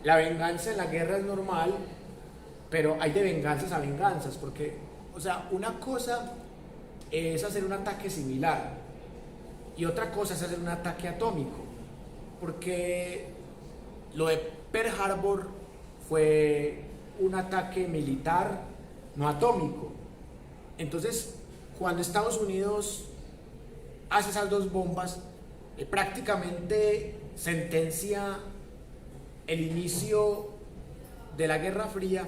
la venganza en la guerra es normal, pero hay de venganzas a venganzas, porque, o sea, una cosa es hacer un ataque similar y otra cosa es hacer un ataque atómico, porque lo de Pearl Harbor fue un ataque militar, no atómico. Entonces, cuando Estados Unidos hace esas dos bombas, prácticamente sentencia el inicio de la Guerra Fría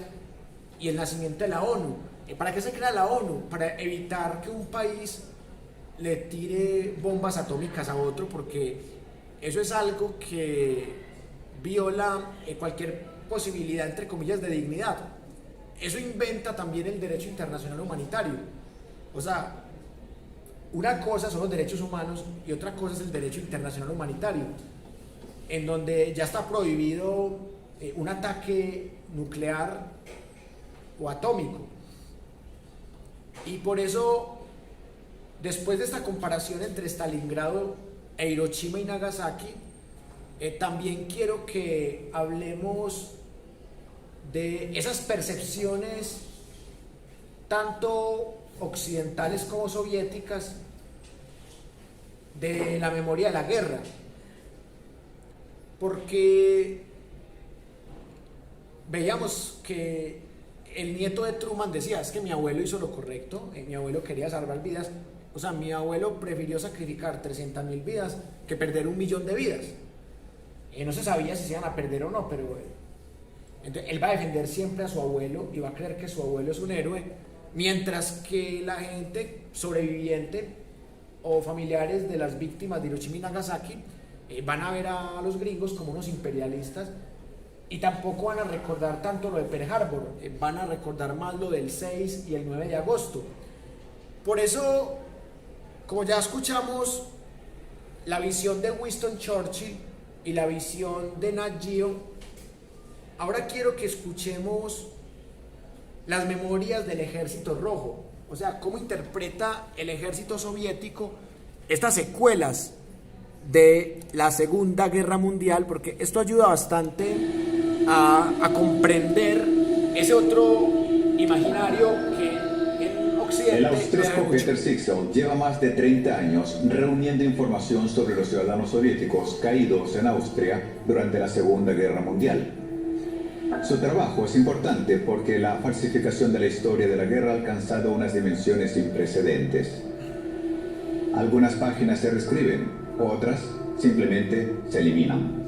y el nacimiento de la ONU. ¿Para qué se crea la ONU? Para evitar que un país le tire bombas atómicas a otro, porque eso es algo que viola cualquier posibilidad, entre comillas, de dignidad. Eso inventa también el derecho internacional humanitario. O sea, una cosa son los derechos humanos y otra cosa es el derecho internacional humanitario, en donde ya está prohibido un ataque nuclear o atómico. Y por eso, después de esta comparación entre Stalingrado e Hiroshima y Nagasaki, también quiero que hablemos de esas percepciones tanto occidentales como soviéticas de la memoria de la guerra, porque veíamos que el nieto de Truman decía, es que mi abuelo hizo lo correcto, mi abuelo quería salvar vidas, o sea, mi abuelo prefirió sacrificar 300.000 vidas que perder 1.000.000 de vidas. No se sabía si se iban a perder o no, pero entonces, él va a defender siempre a su abuelo y va a creer que su abuelo es un héroe, mientras que la gente sobreviviente o familiares de las víctimas de Hiroshima y Nagasaki van a ver a los gringos como unos imperialistas y tampoco van a recordar tanto lo de Pearl Harbor, van a recordar más lo del 6 y el 9 de agosto. Por eso, como ya escuchamos la visión de Winston Churchill y la visión de Nat Geo, ahora quiero que escuchemos las memorias del Ejército Rojo, o sea, cómo interpreta el ejército soviético estas secuelas de la Segunda Guerra Mundial, porque esto ayuda bastante a comprender ese otro imaginario que en Occidente... El austríaco Peter Sixel lleva más de 30 años reuniendo información sobre los ciudadanos soviéticos caídos en Austria durante la Segunda Guerra Mundial. Su trabajo es importante porque la falsificación de la historia de la guerra ha alcanzado unas dimensiones sin precedentes. Algunas páginas se reescriben, otras simplemente se eliminan.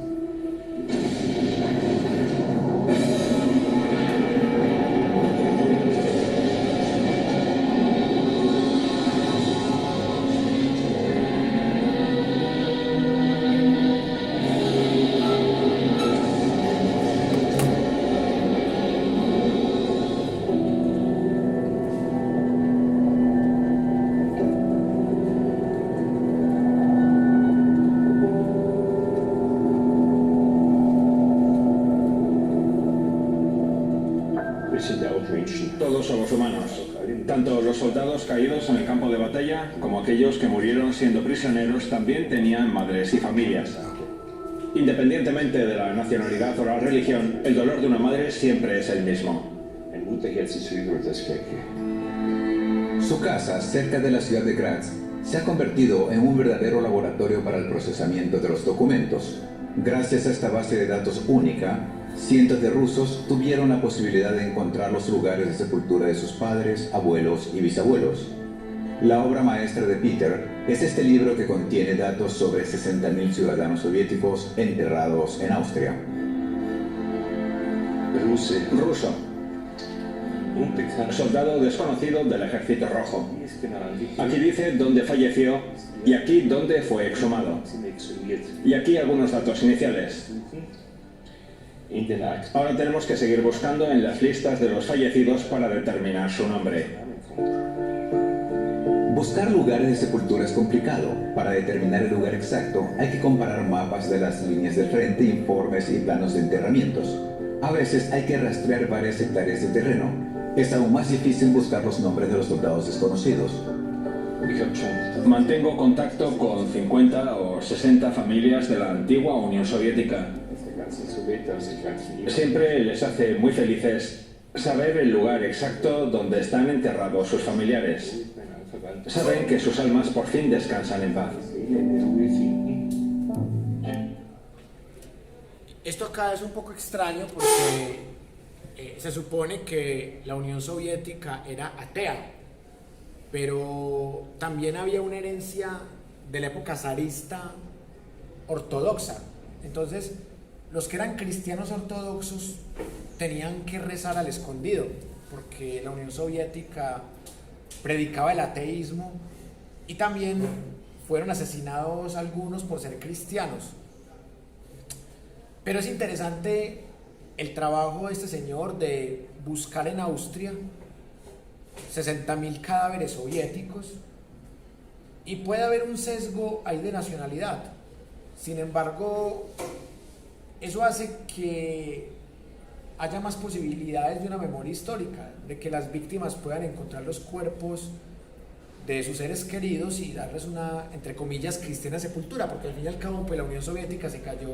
Todos somos humanos, tanto los soldados caídos en el campo de batalla como aquellos que murieron siendo prisioneros también tenían madres y familias. Independientemente de la nacionalidad o la religión, el dolor de una madre siempre es el mismo. Su casa, cerca de la ciudad de Graz, se ha convertido en un verdadero laboratorio para el procesamiento de los documentos. Gracias a esta base de datos única, cientos de rusos tuvieron la posibilidad de encontrar los lugares de sepultura de sus padres, abuelos y bisabuelos. La obra maestra de Peter es este libro que contiene datos sobre 60.000 ciudadanos soviéticos enterrados en Austria. Ruso. Soldado desconocido del Ejército Rojo. Aquí dice dónde falleció y aquí dónde fue exhumado. Y aquí algunos datos iniciales. Ahora tenemos que seguir buscando en las listas de los fallecidos para determinar su nombre. Buscar lugares de sepultura es complicado. Para determinar el lugar exacto, hay que comparar mapas de las líneas de frente, informes y planos de enterramientos. A veces hay que rastrear varias hectáreas de terreno. Es aún más difícil buscar los nombres de los soldados desconocidos. Mantengo contacto con 50 o 60 familias de la antigua Unión Soviética. Siempre les hace muy felices saber el lugar exacto donde están enterrados sus familiares. Saben que sus almas por fin descansan en paz. Esto acá es un poco extraño porque se supone que la Unión Soviética era atea, pero también había una herencia de la época zarista ortodoxa. Entonces, los que eran cristianos ortodoxos tenían que rezar al escondido, porque la Unión Soviética predicaba el ateísmo y también fueron asesinados algunos por ser cristianos. Pero es interesante el trabajo de este señor de buscar en Austria 60.000 cadáveres soviéticos y puede haber un sesgo ahí de nacionalidad. Sin embargo, eso hace que haya más posibilidades de una memoria histórica, de que las víctimas puedan encontrar los cuerpos de sus seres queridos y darles una, entre comillas, cristiana sepultura, porque al fin y al cabo pues la Unión Soviética se cayó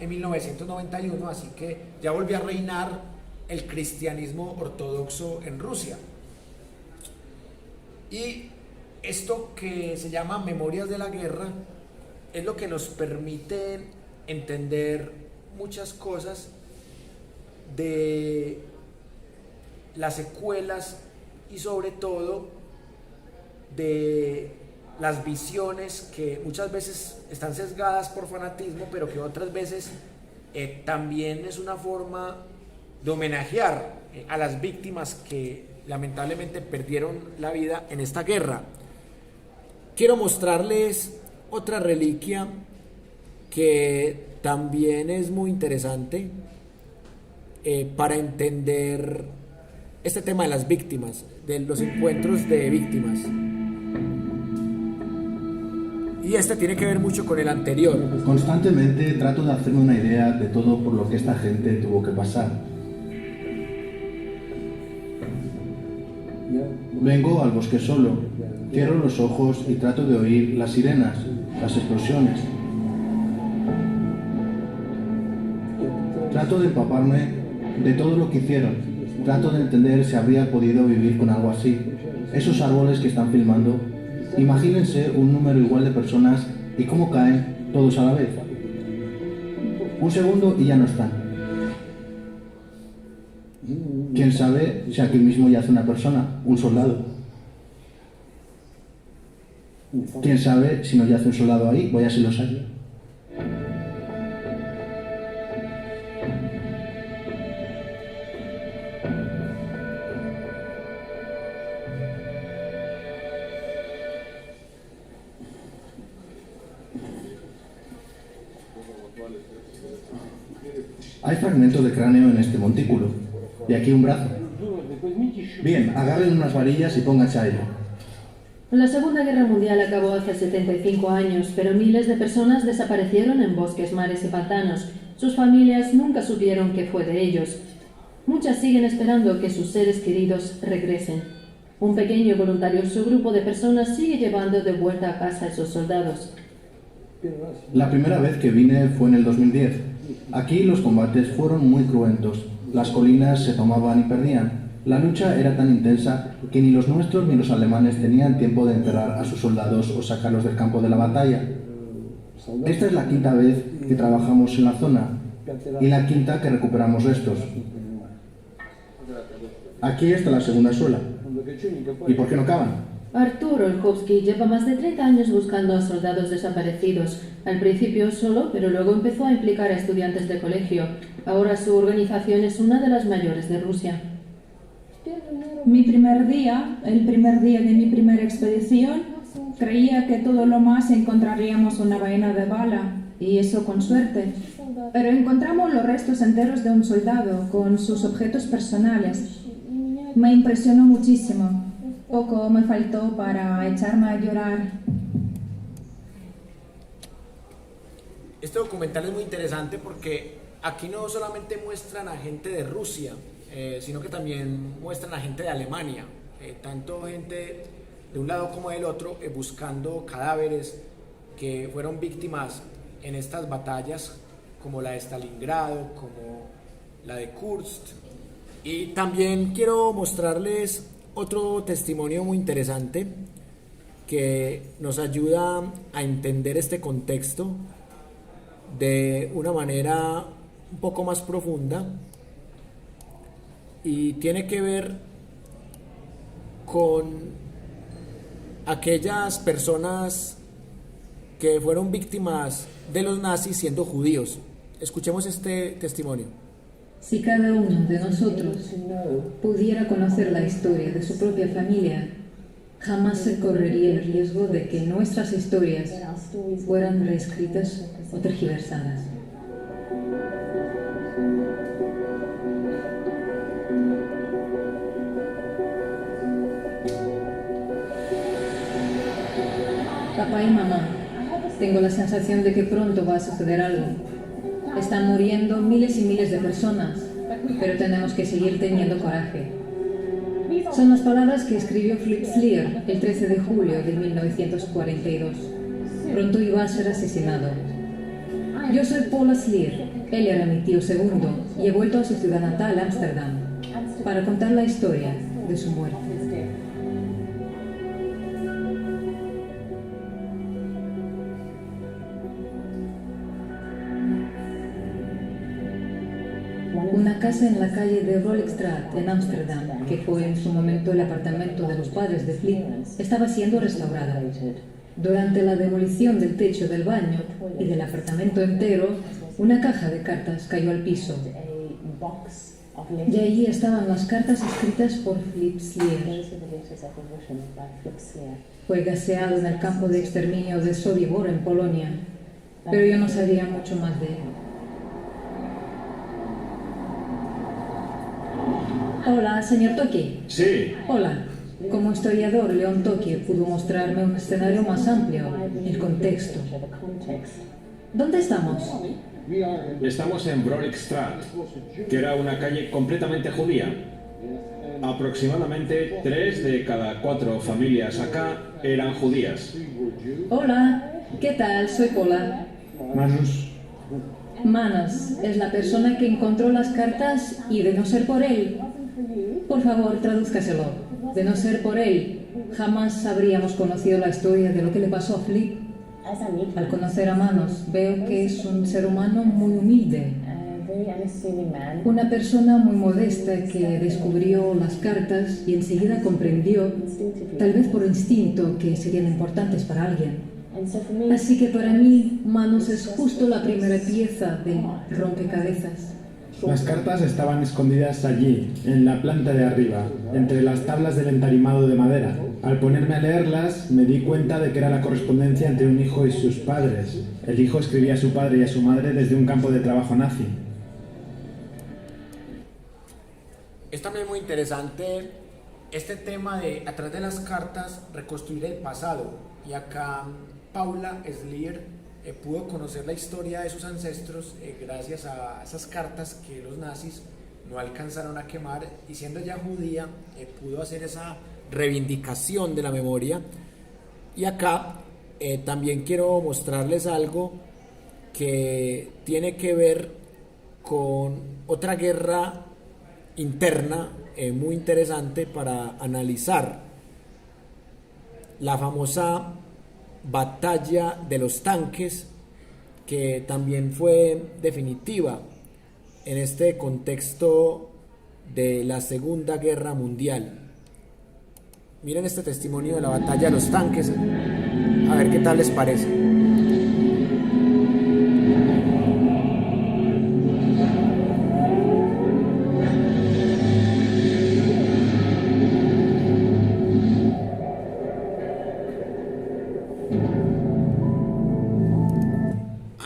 en 1991, así que ya volvió a reinar el cristianismo ortodoxo en Rusia. Y esto que se llama Memorias de la Guerra es lo que nos permite entender muchas cosas de las secuelas y sobre todo de las visiones que muchas veces están sesgadas por fanatismo, pero que otras veces también es una forma de homenajear a las víctimas que lamentablemente perdieron la vida en esta guerra. Quiero mostrarles otra reliquia que también es muy interesante para entender este tema de las víctimas, de los encuentros de víctimas. Y este tiene que ver mucho con el anterior. Constantemente trato de hacerme una idea de todo por lo que esta gente tuvo que pasar. Vengo al bosque solo, cierro los ojos y trato de oír las sirenas, las explosiones. Trato de empaparme de todo lo que hicieron. Trato de entender si habría podido vivir con algo así. Esos árboles que están filmando, imagínense un número igual de personas y cómo caen todos a la vez. Un segundo y ya no están. ¿Quién sabe si aquí mismo yace una persona, un soldado? ¿Quién sabe si no yace un soldado ahí? Voy a si los hay. Hay fragmentos de cráneo en este montículo. Y aquí un brazo. Bien, agarren unas varillas y pónganse a ello. La Segunda Guerra Mundial acabó hace 75 años, pero miles de personas desaparecieron en bosques, mares y pantanos. Sus familias nunca supieron qué fue de ellos. Muchas siguen esperando que sus seres queridos regresen. Un pequeño y voluntarioso grupo de personas sigue llevando de vuelta a casa a esos soldados. La primera vez que vine fue en el 2010. Aquí los combates fueron muy cruentos. Las colinas se tomaban y perdían. La lucha era tan intensa que ni los nuestros ni los alemanes tenían tiempo de enterrar a sus soldados o sacarlos del campo de la batalla. Esta es la quinta vez que trabajamos en la zona y la quinta que recuperamos restos. Aquí está la segunda suela. ¿Y por qué no cavan? Artur Olkowski lleva más de 30 años buscando a soldados desaparecidos. Al principio solo, pero luego empezó a implicar a estudiantes de colegio. Ahora su organización es una de las mayores de Rusia. El primer día de mi primera expedición, creía que todo lo más encontraríamos una vaina de bala, y eso con suerte. Pero encontramos los restos enteros de un soldado, con sus objetos personales. Me impresionó muchísimo. Poco me faltó para echarme a llorar. Este documental es muy interesante porque aquí no solamente muestran a gente de Rusia, sino que también muestran a gente de Alemania, tanto gente de un lado como del otro, buscando cadáveres que fueron víctimas en estas batallas como la de Stalingrado, como la de Kursk. Y también quiero mostrarles otro testimonio muy interesante que nos ayuda a entender este contexto de una manera un poco más profunda, y tiene que ver con aquellas personas que fueron víctimas de los nazis siendo judíos. Escuchemos este testimonio. Si cada uno de nosotros pudiera conocer la historia de su propia familia, jamás se correría el riesgo de que nuestras historias fueran reescritas o tergiversadas. Papá y mamá, tengo la sensación de que pronto va a suceder algo. Están muriendo miles y miles de personas, pero tenemos que seguir teniendo coraje. Son las palabras que escribió Philip Slier el 13 de julio de 1942. Pronto iba a ser asesinado. Yo soy Paula Slier, él era mi tío segundo y he vuelto a su ciudad natal, Ámsterdam, para contar la historia de su muerte. Una casa en la calle de Rolikstraat, en Ámsterdam, que fue en su momento el apartamento de los padres de Flip, estaba siendo restaurada. Durante la demolición del techo del baño y del apartamento entero, una caja de cartas cayó al piso. Y allí estaban las cartas escritas por Philip Slier. Fue gaseado en el campo de exterminio de Sobibor, en Polonia, pero yo no sabía mucho más de él. Hola, señor Toki. Sí, Hola. Como historiador, León Toki pudo mostrarme un escenario más amplio, el contexto. ¿Dónde estamos? estamos en Brolikstraat, que era una calle completamente judía. Aproximadamente 3 de cada 4 familias acá eran judías. Hola, ¿qué tal? Soy Paula. Manus, Manos es la persona que encontró las cartas y de no ser por él, por favor, tradúzcaselo. De no ser por él, jamás habríamos conocido la historia de lo que le pasó a Flip. Al conocer a Manos, veo que es un ser humano muy humilde. Una persona muy modesta que descubrió las cartas y enseguida comprendió, tal vez por instinto, que serían importantes para alguien. Así que para mí, Manos es justo la primera pieza de rompecabezas. Las cartas estaban escondidas allí, en la planta de arriba, entre las tablas del entarimado de madera. Al ponerme a leerlas, me di cuenta de que era la correspondencia entre un hijo y sus padres. El hijo escribía a su padre y a su madre desde un campo de trabajo nazi. Es también muy interesante este tema de, a través de las cartas, reconstruir el pasado. Y acá Paula Slier pudo conocer la historia de sus ancestros gracias a esas cartas que los nazis no alcanzaron a quemar, y siendo ella judía pudo hacer esa reivindicación de la memoria. Y acá también quiero mostrarles algo que tiene que ver con otra guerra interna muy interesante para analizar: la famosa batalla de los tanques, que también fue definitiva en este contexto de la Segunda Guerra Mundial. Miren este testimonio de la batalla de los tanques, a ver qué tal les parece.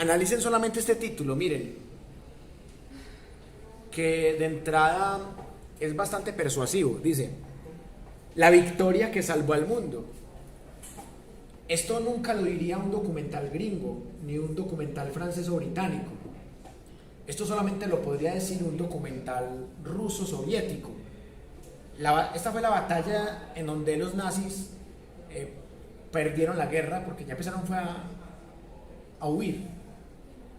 Analicen solamente este título, miren, que de entrada es bastante persuasivo. Dice: la victoria que salvó al mundo. Esto nunca lo diría un documental gringo, ni un documental francés o británico. Esto solamente lo podría decir un documental ruso soviético. Esta fue la batalla en donde los nazis perdieron la guerra, porque ya empezaron a huir.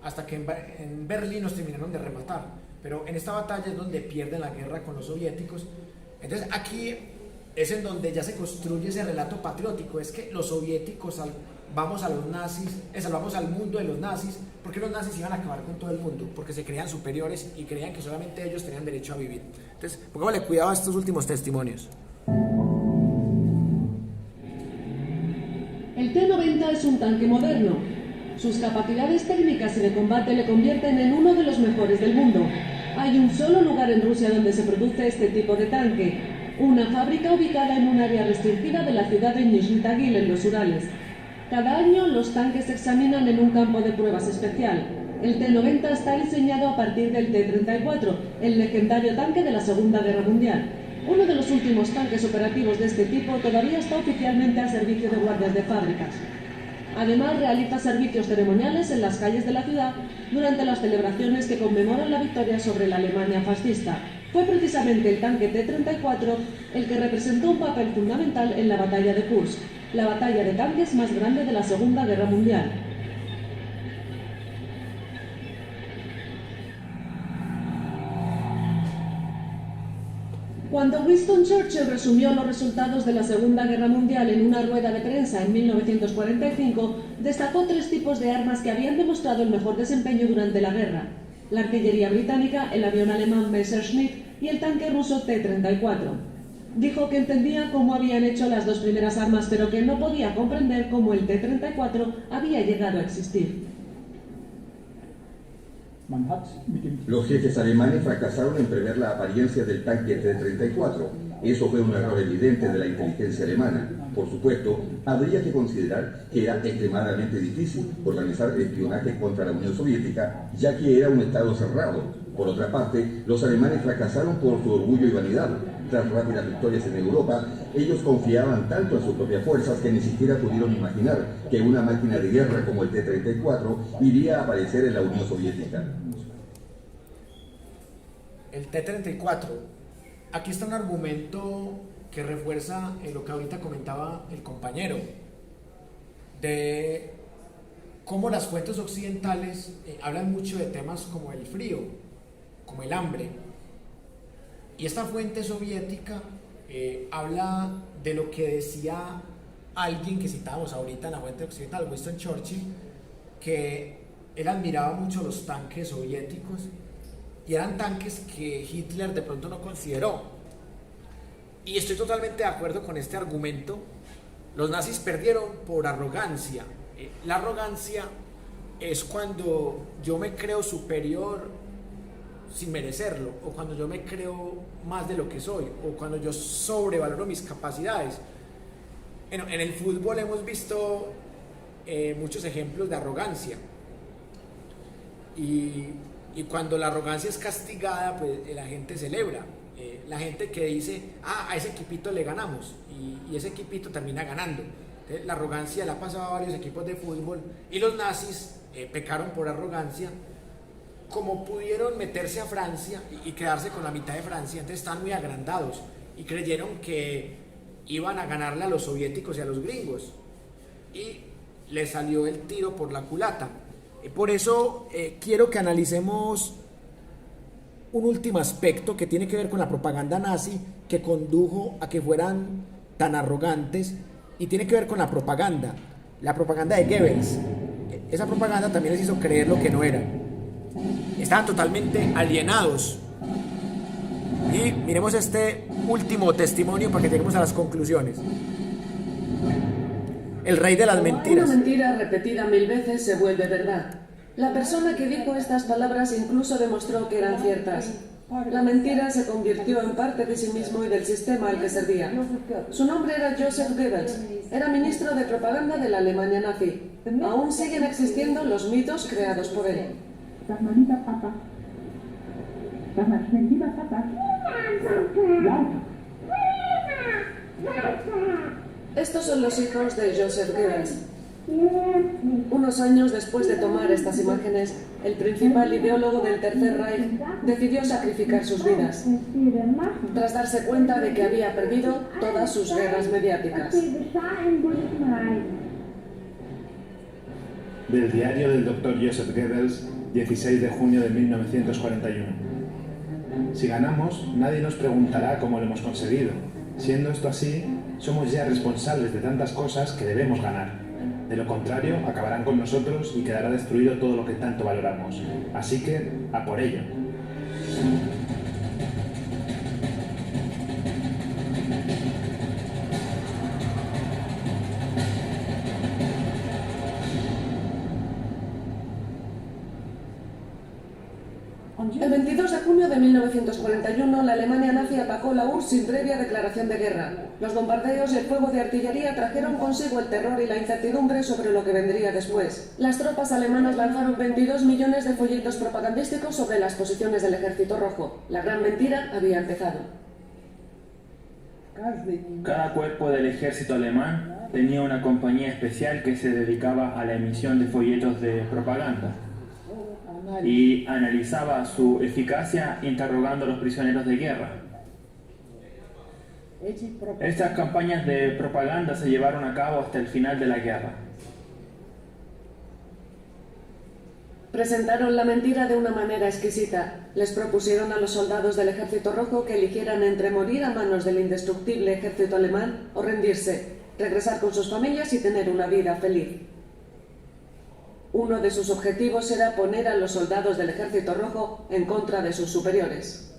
hasta que en Berlín nos terminaron de rematar. Pero en esta batalla es donde pierden la guerra con los soviéticos. Entonces aquí es en donde ya se construye ese relato patriótico, es que los soviéticos salvamos a los nazis, salvamos al mundo de los nazis, porque los nazis iban a acabar con todo el mundo, porque se creían superiores y creían que solamente ellos tenían derecho a vivir. Entonces, pongámosle cuidado a estos últimos testimonios. El T-90 es un tanque moderno. Sus capacidades técnicas y de combate le convierten en uno de los mejores del mundo. Hay un solo lugar en Rusia donde se produce este tipo de tanque, una fábrica ubicada en un área restringida de la ciudad de Nizhny Tagil, en los Urales. Cada año los tanques se examinan en un campo de pruebas especial. El T-90 está diseñado a partir del T-34, el legendario tanque de la Segunda Guerra Mundial. Uno de los últimos tanques operativos de este tipo todavía está oficialmente al servicio de guardias de fábricas. Además, realiza servicios ceremoniales en las calles de la ciudad durante las celebraciones que conmemoran la victoria sobre la Alemania fascista. Fue precisamente el tanque T-34 el que representó un papel fundamental en la batalla de Kursk, la batalla de tanques más grande de la Segunda Guerra Mundial. Cuando Winston Churchill resumió los resultados de la Segunda Guerra Mundial en una rueda de prensa en 1945, destacó 3 tipos de armas que habían demostrado el mejor desempeño durante la guerra: la artillería británica, el avión alemán Messerschmitt y el tanque ruso T-34. Dijo que entendía cómo habían hecho las 2 primeras armas, pero que no podía comprender cómo el T-34 había llegado a existir. Los jefes alemanes fracasaron en prever la apariencia del tanque T-34. Eso fue un error evidente de la inteligencia alemana. Por supuesto, habría que considerar que era extremadamente difícil organizar espionaje contra la Unión Soviética, ya que era un estado cerrado. Por otra parte, los alemanes fracasaron por su orgullo y vanidad. Tras rápidas victorias en Europa, ellos confiaban tanto en sus propias fuerzas que ni siquiera pudieron imaginar que una máquina de guerra como el T-34 iría a aparecer en la Unión Soviética. El T-34. Aquí está un argumento que refuerza lo que ahorita comentaba el compañero, de cómo las fuentes occidentales hablan mucho de temas como el frío, como el hambre. Y esta fuente soviética habla de lo que decía alguien que citábamos ahorita en la fuente occidental, Winston Churchill, que él admiraba mucho los tanques soviéticos y eran tanques que Hitler de pronto no consideró. Y estoy totalmente de acuerdo con este argumento. Los nazis perdieron por arrogancia. La arrogancia es cuando yo me creo superior sin merecerlo, o cuando yo me creo más de lo que soy, o cuando yo sobrevaloro mis capacidades. En el fútbol hemos visto muchos ejemplos de arrogancia, y cuando la arrogancia es castigada, pues la gente celebra. La gente que dice, a ese equipito le ganamos, y ese equipito termina ganando. Entonces, la arrogancia la ha pasado a varios equipos de fútbol, y los nazis pecaron por arrogancia. Como pudieron meterse a Francia y quedarse con la mitad de Francia, entonces estaban muy agrandados y creyeron que iban a ganarle a los soviéticos y a los gringos, y les salió el tiro por la culata. Por eso quiero que analicemos un último aspecto que tiene que ver con la propaganda nazi que condujo a que fueran tan arrogantes, y tiene que ver con la propaganda de Goebbels. Esa propaganda también les hizo creer lo que no era. Estaban totalmente alienados. Y miremos este último testimonio para que lleguemos a las conclusiones. El rey de las mentiras. Una mentira repetida 1000 veces se vuelve verdad. La persona que dijo estas palabras incluso demostró que eran ciertas. La mentira se convirtió en parte de sí mismo y del sistema al que servía. Su nombre era Joseph Goebbels. Era ministro de propaganda de la Alemania nazi. Aún siguen existiendo los mitos creados por él. Estos son los hijos de Joseph Goebbels. Unos años después de tomar estas imágenes, el principal ideólogo del Tercer Reich decidió sacrificar sus vidas, tras darse cuenta de que había perdido todas sus guerras mediáticas. Del diario del Dr. Joseph Goebbels, 16 de junio de 1941. Si ganamos, nadie nos preguntará cómo lo hemos conseguido. Siendo esto así, somos ya responsables de tantas cosas que debemos ganar. De lo contrario, acabarán con nosotros y quedará destruido todo lo que tanto valoramos. Así que, a por ello. El 22 de junio de 1941, la Alemania nazi atacó la URSS sin previa declaración de guerra. Los bombardeos y el fuego de artillería trajeron consigo el terror y la incertidumbre sobre lo que vendría después. Las tropas alemanas lanzaron 22 millones de folletos propagandísticos sobre las posiciones del Ejército Rojo. La gran mentira había empezado. Cada cuerpo del ejército alemán tenía una compañía especial que se dedicaba a la emisión de folletos de propaganda y analizaba su eficacia interrogando a los prisioneros de guerra. Estas campañas de propaganda se llevaron a cabo hasta el final de la guerra. Presentaron la mentira de una manera exquisita. Les propusieron a los soldados del Ejército Rojo que eligieran entre morir a manos del indestructible ejército alemán o rendirse, regresar con sus familias y tener una vida feliz. Uno de sus objetivos era poner a los soldados del Ejército Rojo en contra de sus superiores.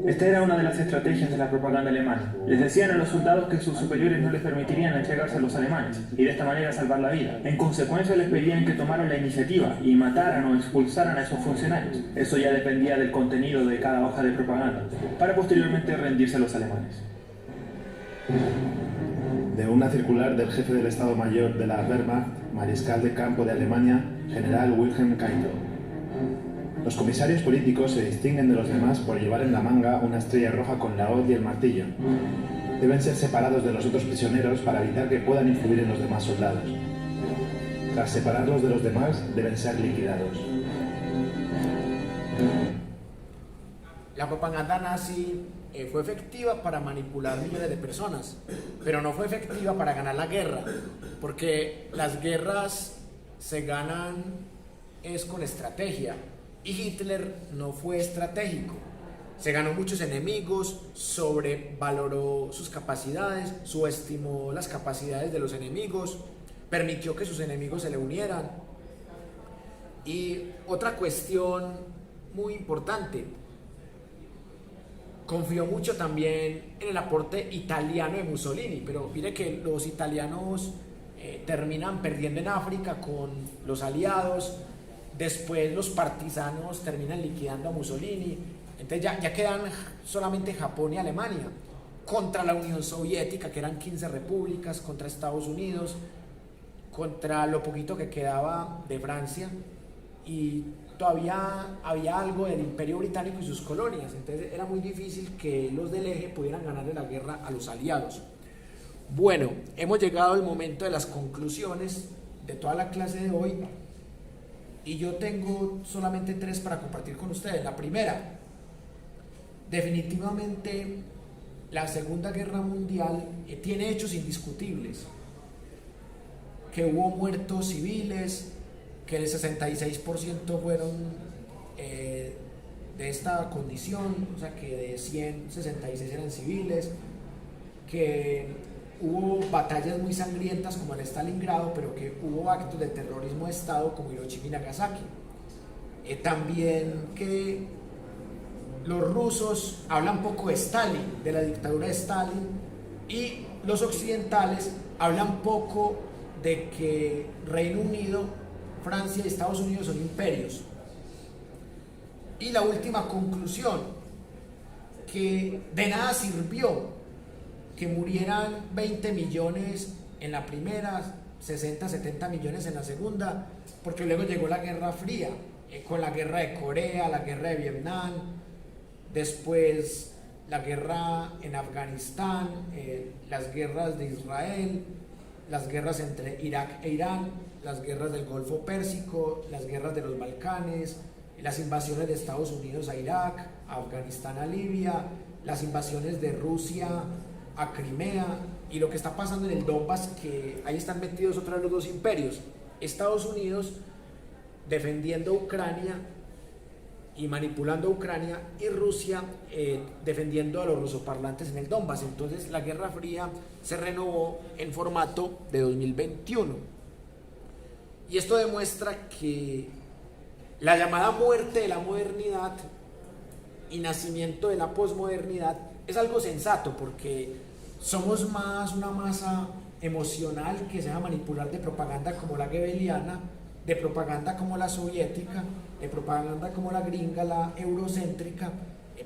Esta era una de las estrategias de la propaganda alemana. Les decían a los soldados que sus superiores no les permitirían entregarse a los alemanes y de esta manera salvar la vida. En consecuencia les pedían que tomaran la iniciativa y mataran o expulsaran a esos funcionarios. Eso ya dependía del contenido de cada hoja de propaganda, para posteriormente rendirse a los alemanes. De una circular del jefe del Estado Mayor de la Wehrmacht, mariscal de campo de Alemania, general Wilhelm Keitel. Los comisarios políticos se distinguen de los demás por llevar en la manga una estrella roja con la hoz y el martillo. Deben ser separados de los otros prisioneros para evitar que puedan influir en los demás soldados. Tras separarlos de los demás, deben ser liquidados. La propaganda nazi fue efectiva para manipular millones de personas, pero no fue efectiva para ganar la guerra, porque las guerras se ganan es con estrategia, y Hitler no fue estratégico. Se ganó muchos enemigos, sobrevaloró sus capacidades, subestimó las capacidades de los enemigos, permitió que sus enemigos se le unieran. Y otra cuestión muy importante, confió mucho también en el aporte italiano de Mussolini, pero mire que los italianos terminan perdiendo en África con los aliados, después los partisanos terminan liquidando a Mussolini, entonces ya quedan solamente Japón y Alemania, contra la Unión Soviética, que eran 15 repúblicas, contra Estados Unidos, contra lo poquito que quedaba de Francia, y todavía había algo del Imperio Británico y sus colonias, entonces era muy difícil que los del eje pudieran ganarle la guerra a los aliados. Bueno, hemos llegado al momento de las conclusiones de toda la clase de hoy, y yo tengo solamente 3 para compartir con ustedes. La primera, definitivamente la Segunda Guerra Mundial tiene hechos indiscutibles, que hubo muertos civiles, que el 66% fueron de esta condición, o sea que de 100, 66 eran civiles, que hubo batallas muy sangrientas como en Stalingrado, pero que hubo actos de terrorismo de Estado como Hiroshima y Nagasaki. También que los rusos hablan poco de Stalin, de la dictadura de Stalin, y los occidentales hablan poco de que Reino Unido, Francia y Estados Unidos son imperios. Y la última conclusión, que de nada sirvió que murieran 20 millones en la primera, 60, 70 millones en la segunda, porque luego llegó la Guerra Fría, con la guerra de Corea, la guerra de Vietnam, después la guerra en Afganistán, las guerras de Israel, las guerras entre Irak e Irán, las guerras del Golfo Pérsico, las guerras de los Balcanes, las invasiones de Estados Unidos a Irak, a Afganistán a Libia, las invasiones de Rusia a Crimea, y lo que está pasando en el Donbass, que ahí están metidos otra vez los dos imperios. Estados Unidos defendiendo a Ucrania y manipulando a Ucrania, y Rusia defendiendo a los rusoparlantes en el Donbass. Entonces la Guerra Fría se renovó en formato de 2021. Y esto demuestra que la llamada muerte de la modernidad y nacimiento de la posmodernidad es algo sensato, porque somos más una masa emocional que se deja manipular de propaganda como la goebbeliana, de propaganda como la soviética, de propaganda como la gringa, la eurocéntrica,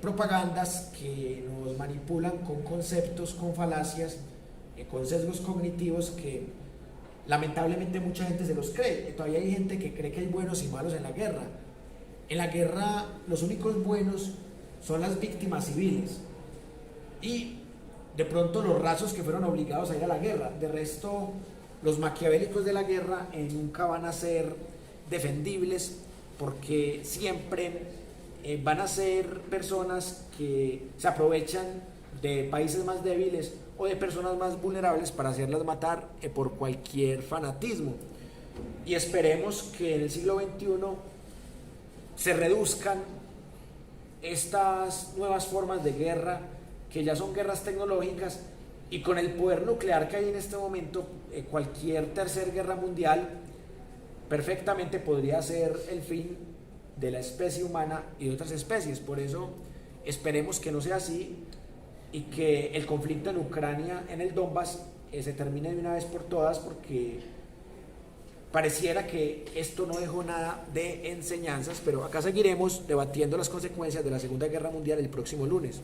propagandas que nos manipulan con conceptos, con falacias, con sesgos cognitivos que lamentablemente mucha gente se los cree. Todavía hay gente que cree que hay buenos y malos en la guerra. En la guerra los únicos buenos son las víctimas civiles y de pronto los rasos que fueron obligados a ir a la guerra. De resto, los maquiavélicos de la guerra nunca van a ser defendibles, porque siempre van a ser personas que se aprovechan de países más débiles o de personas más vulnerables para hacerlas matar por cualquier fanatismo. Y esperemos que en el siglo XXI se reduzcan estas nuevas formas de guerra, que ya son guerras tecnológicas, y con el poder nuclear que hay en este momento, cualquier tercera guerra mundial perfectamente podría ser el fin de la especie humana y de otras especies. Por eso esperemos que no sea así y que el conflicto en Ucrania, en el Donbass, se termine de una vez por todas, porque pareciera que esto no dejó nada de enseñanzas. Pero acá seguiremos debatiendo las consecuencias de la Segunda Guerra Mundial el próximo lunes.